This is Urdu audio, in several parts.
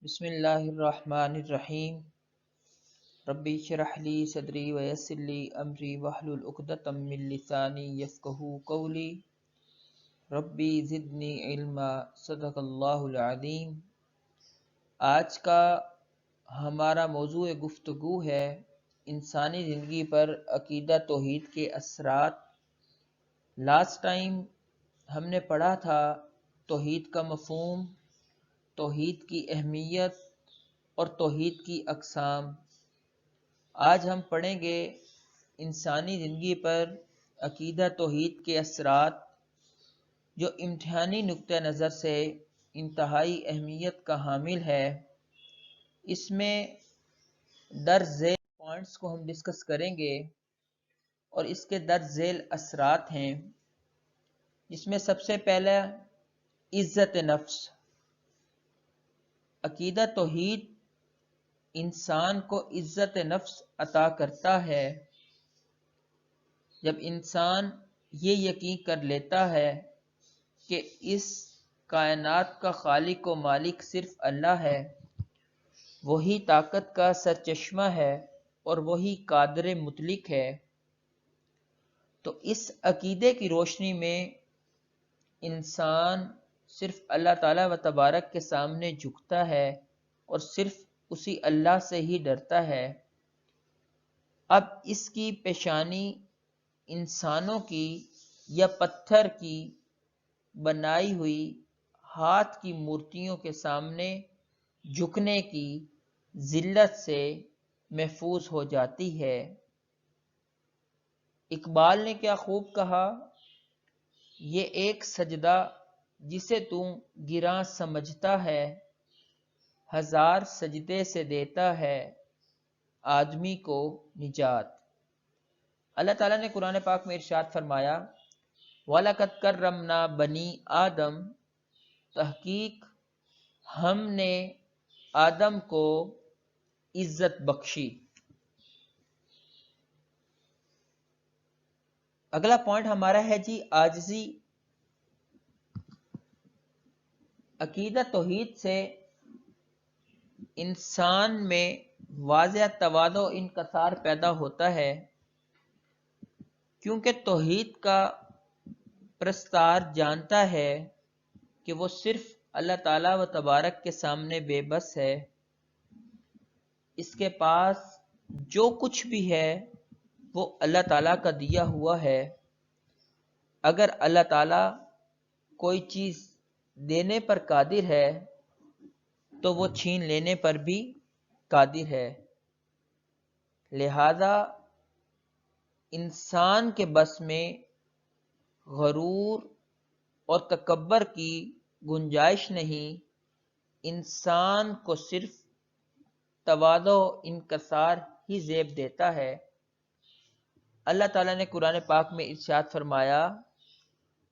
بسم اللہ الرحمن الرحیم ربی اشرح لی صدری ویسر لی امری واحلل عقدۃ من لسانی یفقہوا قولی ربی زدنی علما صدق اللہ العظیم۔ آج کا ہمارا موضوع گفتگو ہے انسانی زندگی پر عقیدہ توحید کے اثرات۔ لاسٹ ٹائم ہم نے پڑھا تھا توحید کا مفہوم، توحید کی اہمیت اور توحید کی اقسام۔ آج ہم پڑھیں گے انسانی زندگی پر عقیدہ توحید کے اثرات، جو امتحانی نقطہ نظر سے انتہائی اہمیت کا حامل ہے۔ اس میں درج ذیل پوائنٹس کو ہم ڈسکس کریں گے اور اس کے درج ذیل اثرات ہیں، جس میں سب سے پہلا عزت نفس۔ عقیدہ توحید انسان کو عزت نفس عطا کرتا ہے۔ جب انسان یہ یقین کر لیتا ہے کہ اس کائنات کا خالق و مالک صرف اللہ ہے، وہی طاقت کا سرچشمہ ہے اور وہی قادر مطلق ہے، تو اس عقیدے کی روشنی میں انسان صرف اللہ تعالیٰ و تبارک کے سامنے جھکتا ہے اور صرف اسی اللہ سے ہی ڈرتا ہے۔ اب اس کی پیشانی انسانوں کی یا پتھر کی بنائی ہوئی ہاتھ کی مورتیوں کے سامنے جھکنے کی ذلت سے محفوظ ہو جاتی ہے۔ اقبال نے کیا خوب کہا، یہ ایک سجدہ جسے تو گراں سمجھتا ہے، ہزار سجدے سے دیتا ہے آدمی کو نجات۔ اللہ تعالیٰ نے قرآن پاک میں ارشاد فرمایا، وَلَقَدْ كَرَّمْنَا بَنِي آدم، تحقیق ہم نے آدم کو عزت بخشی۔ اگلا پوائنٹ ہمارا ہے جی عاجزی۔ عقیدہ توحید سے انسان میں واضح تواضع و انکسار پیدا ہوتا ہے، کیونکہ توحید کا پرستار جانتا ہے کہ وہ صرف اللہ تعالیٰ و تبارک کے سامنے بے بس ہے۔ اس کے پاس جو کچھ بھی ہے وہ اللہ تعالیٰ کا دیا ہوا ہے۔ اگر اللہ تعالیٰ کوئی چیز دینے پر قادر ہے تو وہ چھین لینے پر بھی قادر ہے۔ لہذا انسان کے بس میں غرور اور تکبر کی گنجائش نہیں، انسان کو صرف تواضع و انکسار ہی زیب دیتا ہے۔ اللہ تعالیٰ نے قرآن پاک میں ارشاد فرمایا،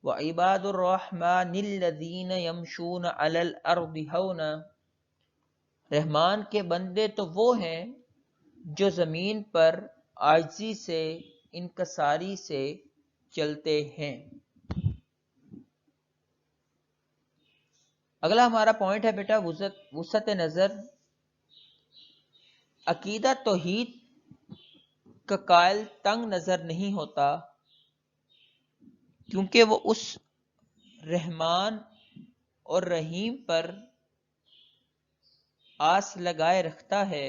وَعِبَادُ الرَّحْمَنِ الَّذِينَ يَمْشُونَ عَلَى الْأَرْضِ هَوْنًا، رحمان کے بندے تو وہ ہیں جو زمین پر عاجزی سے، انکساری سے چلتے ہیں۔ اگلا ہمارا پوائنٹ ہے بیٹا وسعت نظر۔ عقیدہ توحید کا قائل تنگ نظر نہیں ہوتا، کیونکہ وہ اس رحمان اور رحیم پر آس لگائے رکھتا ہے،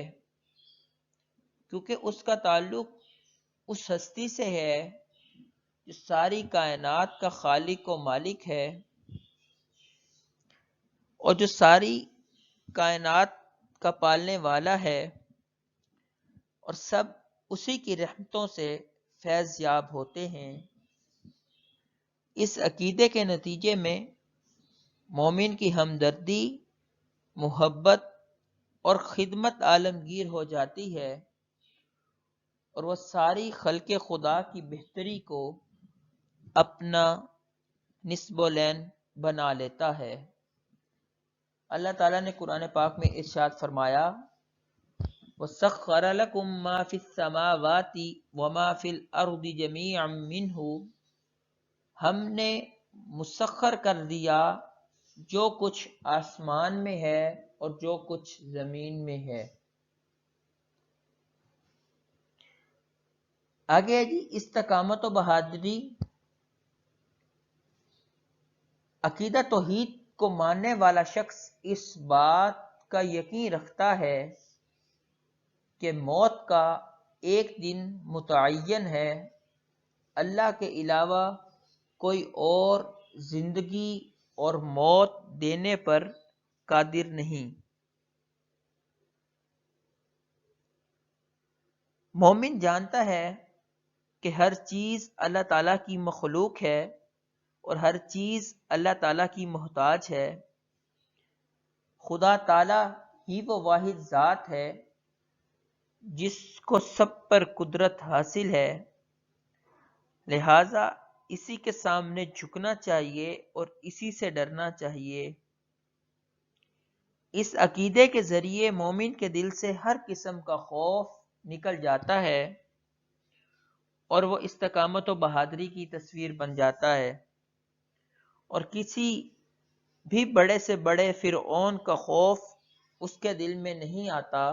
کیونکہ اس کا تعلق اس ہستی سے ہے جو ساری کائنات کا خالق و مالک ہے اور جو ساری کائنات کا پالنے والا ہے، اور سب اسی کی رحمتوں سے فیض یاب ہوتے ہیں۔ اس عقیدے کے نتیجے میں مومن کی ہمدردی، محبت اور خدمت عالمگیر ہو جاتی ہے اور وہ ساری خلق خدا کی بہتری کو اپنا نصب العین بنا لیتا ہے۔ اللہ تعالیٰ نے قرآن پاک میں ارشاد فرمایا، وَسَخَّرَ لَكُم مَّا فِي السَّمَاوَاتِ وَمَا فِي الْأَرْضِ جَمِيعًا مِّنْهُ، ہم نے مسخر کر دیا جو کچھ آسمان میں ہے اور جو کچھ زمین میں ہے۔ آگے جی استقامت و بہادری۔ عقیدہ توحید کو ماننے والا شخص اس بات کا یقین رکھتا ہے کہ موت کا ایک دن متعین ہے، اللہ کے علاوہ کوئی اور زندگی اور موت دینے پر قادر نہیں۔ مومن جانتا ہے کہ ہر چیز اللہ تعالیٰ کی مخلوق ہے اور ہر چیز اللہ تعالیٰ کی محتاج ہے۔ خدا تعالیٰ ہی وہ واحد ذات ہے جس کو سب پر قدرت حاصل ہے، لہذا اسی کے سامنے جھکنا چاہیے اور اسی سے ڈرنا چاہیے۔ اس عقیدے کے ذریعے مومن کے دل سے ہر قسم کا خوف نکل جاتا ہے اور وہ استقامت و بہادری کی تصویر بن جاتا ہے، اور کسی بھی بڑے سے بڑے فرعون کا خوف اس کے دل میں نہیں آتا۔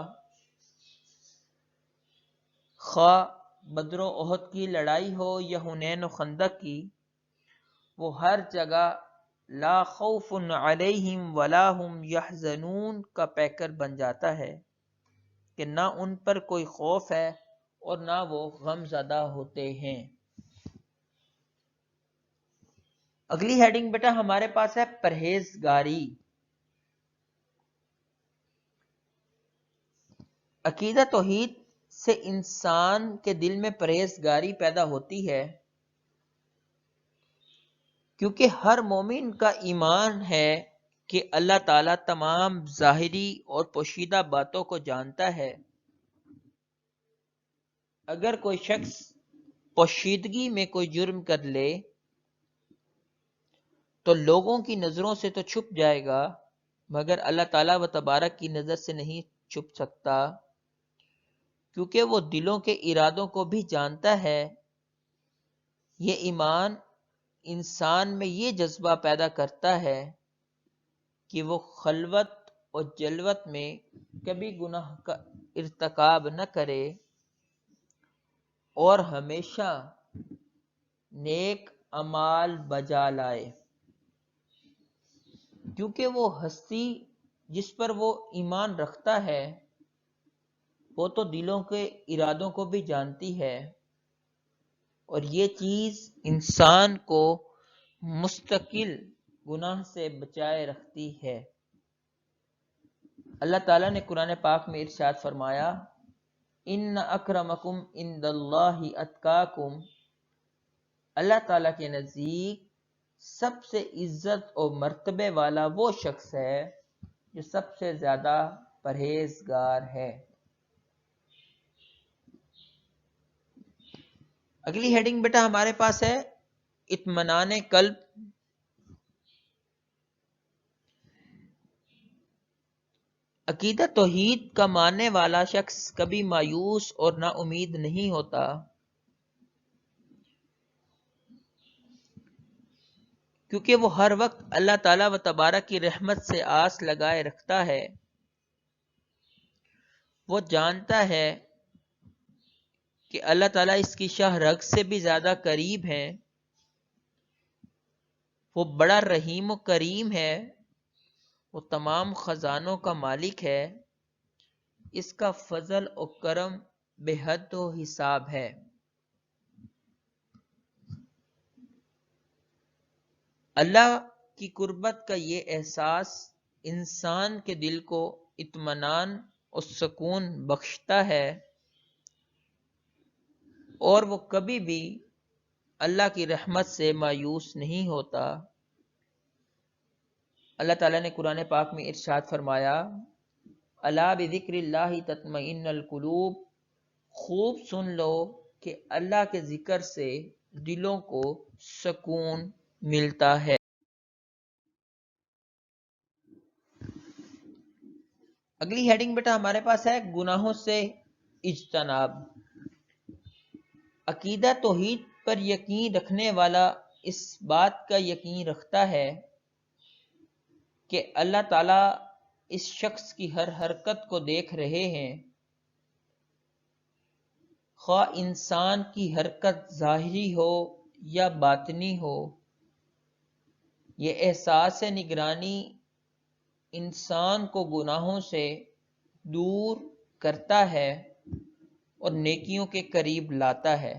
خواہ بدر و احد کی لڑائی ہو یا حنین و خندق کی، وہ ہر جگہ لا خوف علیہم ولا هم یحزنون کا پیکر بن جاتا ہے کہ نہ ان پر کوئی خوف ہے اور نہ وہ غم زدہ ہوتے ہیں۔ اگلی ہیڈنگ بیٹا ہمارے پاس ہے پرہیزگاری۔ عقیدہ توحید سے انسان کے دل میں پرہیزگاری پیدا ہوتی ہے، کیونکہ ہر مومن کا ایمان ہے کہ اللہ تعالیٰ تمام ظاہری اور پوشیدہ باتوں کو جانتا ہے۔ اگر کوئی شخص پوشیدگی میں کوئی جرم کر لے تو لوگوں کی نظروں سے تو چھپ جائے گا، مگر اللہ تعالیٰ و تبارک کی نظر سے نہیں چھپ سکتا، کیونکہ وہ دلوں کے ارادوں کو بھی جانتا ہے۔ یہ ایمان انسان میں یہ جذبہ پیدا کرتا ہے کہ وہ خلوت اور جلوت میں کبھی گناہ کا ارتکاب نہ کرے اور ہمیشہ نیک اعمال بجا لائے، کیونکہ وہ ہستی جس پر وہ ایمان رکھتا ہے وہ تو دلوں کے ارادوں کو بھی جانتی ہے، اور یہ چیز انسان کو مستقل گناہ سے بچائے رکھتی ہے۔ اللہ تعالیٰ نے قرآن پاک میں ارشاد فرمایا، ان اکرمکم عند اللہ اتقاکم، اللہ تعالیٰ کے نزدیک سب سے عزت اور مرتبے والا وہ شخص ہے جو سب سے زیادہ پرہیزگار ہے۔ اگلی ہیڈنگ بیٹا ہمارے پاس ہے اطمینان قلب۔ عقیدہ توحید کا ماننے والا شخص کبھی مایوس اور نا امید نہیں ہوتا، کیونکہ وہ ہر وقت اللہ تعالیٰ و تبارک کی رحمت سے آس لگائے رکھتا ہے۔ وہ جانتا ہے کہ اللہ تعالیٰ اس کی شاہ رگ سے بھی زیادہ قریب ہیں، وہ بڑا رحیم و کریم ہے، وہ تمام خزانوں کا مالک ہے، اس کا فضل و کرم بے حد و حساب ہے۔ اللہ کی قربت کا یہ احساس انسان کے دل کو اطمینان اور سکون بخشتا ہے، اور وہ کبھی بھی اللہ کی رحمت سے مایوس نہیں ہوتا۔ اللہ تعالیٰ نے قرآن پاک میں ارشاد فرمایا، الا بذکر اللہ تطمئن القلوب، خوب سن لو کہ اللہ کے ذکر سے دلوں کو سکون ملتا ہے۔ اگلی ہیڈنگ بیٹا ہمارے پاس ہے گناہوں سے اجتناب۔ عقیدہ توحید پر یقین رکھنے والا اس بات کا یقین رکھتا ہے کہ اللہ تعالیٰ اس شخص کی ہر حرکت کو دیکھ رہے ہیں، خواہ انسان کی حرکت ظاہری ہو یا باطنی ہو۔ یہ احساس نگرانی انسان کو گناہوں سے دور کرتا ہے اور نیکیوں کے قریب لاتا ہے،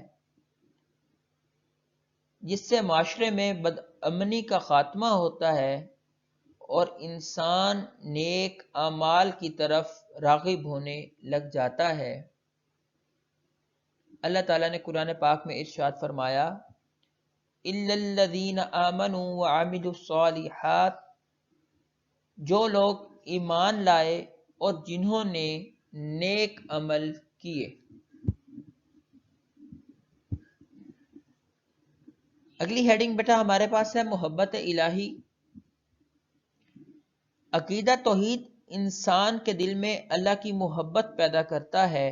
جس سے معاشرے میں بدامنی کا خاتمہ ہوتا ہے اور انسان نیک اعمال کی طرف راغب ہونے لگ جاتا ہے۔ اللہ تعالیٰ نے قرآن پاک میں ارشاد فرمایا، اِلَّا الَّذِينَ آمَنُوا وَعَمِلُوا الصَّالِحَاتِ، جو لوگ ایمان لائے اور جنہوں نے نیک عمل کیے۔ اگلی ہیڈنگ بیٹا ہمارے پاس ہے محبت الہی۔ عقیدہ توحید انسان کے دل میں اللہ کی محبت پیدا کرتا ہے،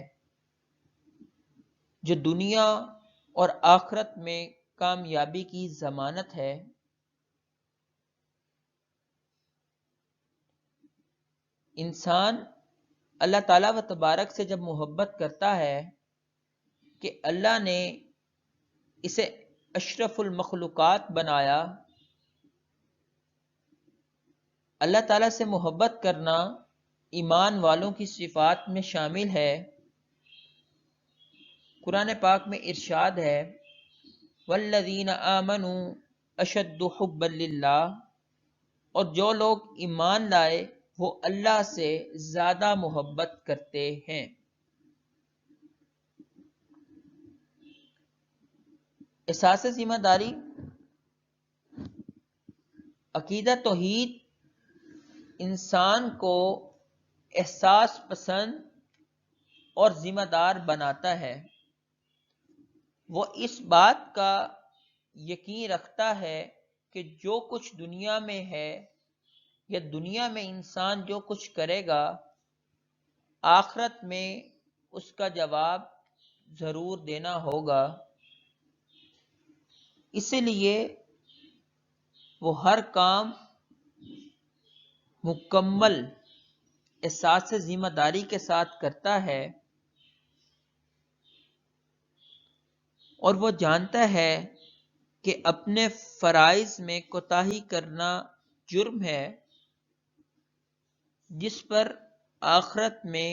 جو دنیا اور آخرت میں کامیابی کی ضمانت ہے۔ انسان اللہ تعالیٰ و تبارک سے جب محبت کرتا ہے کہ اللہ نے اسے اشرف المخلوقات بنایا، اللہ تعالیٰ سے محبت کرنا ایمان والوں کی صفات میں شامل ہے۔ قرآن پاک میں ارشاد ہے، والذین آمنوا اشد حبا للہ، اور جو لوگ ایمان لائے وہ اللہ سے زیادہ محبت کرتے ہیں۔ احساس ذمہ داری۔ عقیدہ توحید انسان کو احساس پسند اور ذمہ دار بناتا ہے۔ وہ اس بات کا یقین رکھتا ہے کہ جو کچھ دنیا میں ہے یا دنیا میں انسان جو کچھ کرے گا، آخرت میں اس کا جواب ضرور دینا ہوگا۔ اسی لیے وہ ہر کام مکمل احساس ذمہ داری کے ساتھ کرتا ہے، اور وہ جانتا ہے کہ اپنے فرائض میں کوتاہی کرنا جرم ہے، جس پر آخرت میں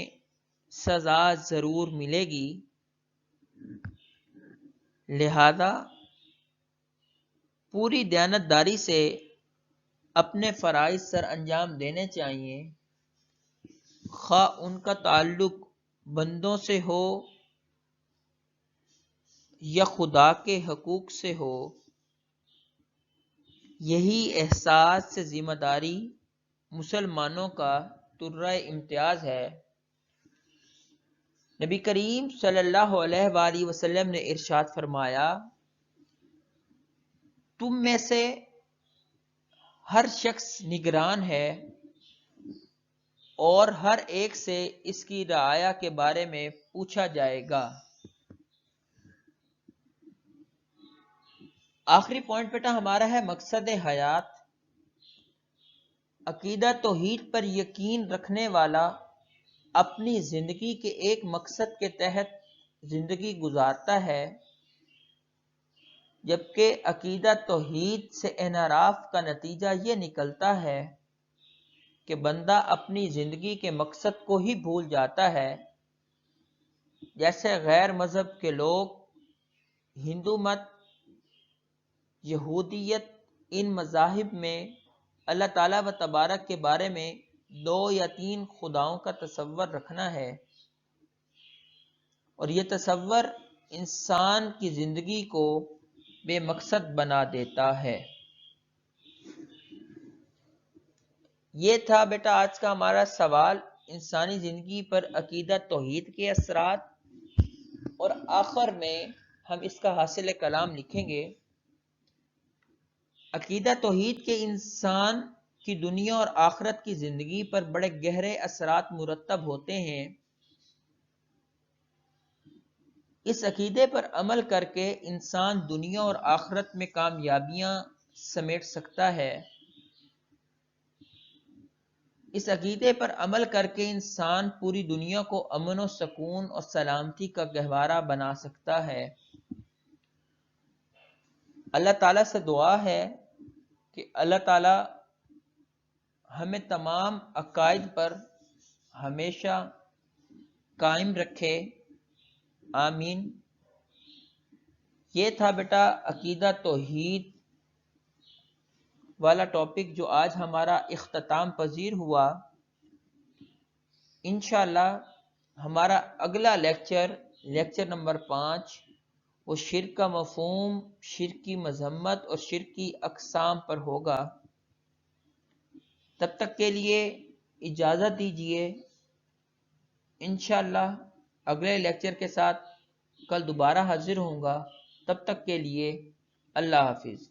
سزا ضرور ملے گی۔ لہذا پوری دیانتداری سے اپنے فرائض سر انجام دینے چاہیے، خواہ ان کا تعلق بندوں سے ہو یا خدا کے حقوق سے ہو۔ یہی احساس سے ذمہ داری مسلمانوں کا درہ امتیاز ہے۔ نبی کریم صلی اللہ علیہ وآلہ وسلم نے ارشاد فرمایا، تم میں سے ہر شخص نگران ہے اور ہر ایک سے اس کی رعایا کے بارے میں پوچھا جائے گا۔ آخری پوائنٹ بیٹا ہمارا ہے مقصد حیات۔ عقیدہ توحید پر یقین رکھنے والا اپنی زندگی کے ایک مقصد کے تحت زندگی گزارتا ہے، جبکہ عقیدہ توحید سے انحراف کا نتیجہ یہ نکلتا ہے کہ بندہ اپنی زندگی کے مقصد کو ہی بھول جاتا ہے۔ جیسے غیر مذہب کے لوگ ہندو مت، یہودیت، ان مذاہب میں اللہ تعالیٰ و تبارک کے بارے میں 2 یا 3 خداؤں کا تصور رکھنا ہے، اور یہ تصور انسان کی زندگی کو بے مقصد بنا دیتا ہے۔ یہ تھا بیٹا آج کا ہمارا سوال، انسانی زندگی پر عقیدہ توحید کے اثرات، اور آخر میں ہم اس کا حاصل کلام لکھیں گے۔ عقیدہ توحید کے انسان کی دنیا اور آخرت کی زندگی پر بڑے گہرے اثرات مرتب ہوتے ہیں۔ اس عقیدے پر عمل کر کے انسان دنیا اور آخرت میں کامیابیاں سمیٹ سکتا ہے۔ اس عقیدے پر عمل کر کے انسان پوری دنیا کو امن و سکون اور سلامتی کا گہوارہ بنا سکتا ہے۔ اللہ تعالیٰ سے دعا ہے کہ اللہ تعالیٰ ہمیں تمام عقائد پر ہمیشہ قائم رکھے، آمین۔ یہ تھا بیٹا عقیدہ توحید والا ٹاپک جو آج ہمارا اختتام پذیر ہوا۔ انشاءاللہ ہمارا اگلا لیکچر نمبر 5 وہ شرک کا مفہوم، شرک کی مذمت اور شرک کی اقسام پر ہوگا۔ تب تک کے لیے اجازت دیجیے، انشاءاللہ اگلے لیکچر کے ساتھ کل دوبارہ حاضر ہوں گا۔ تب تک کے لیے اللہ حافظ۔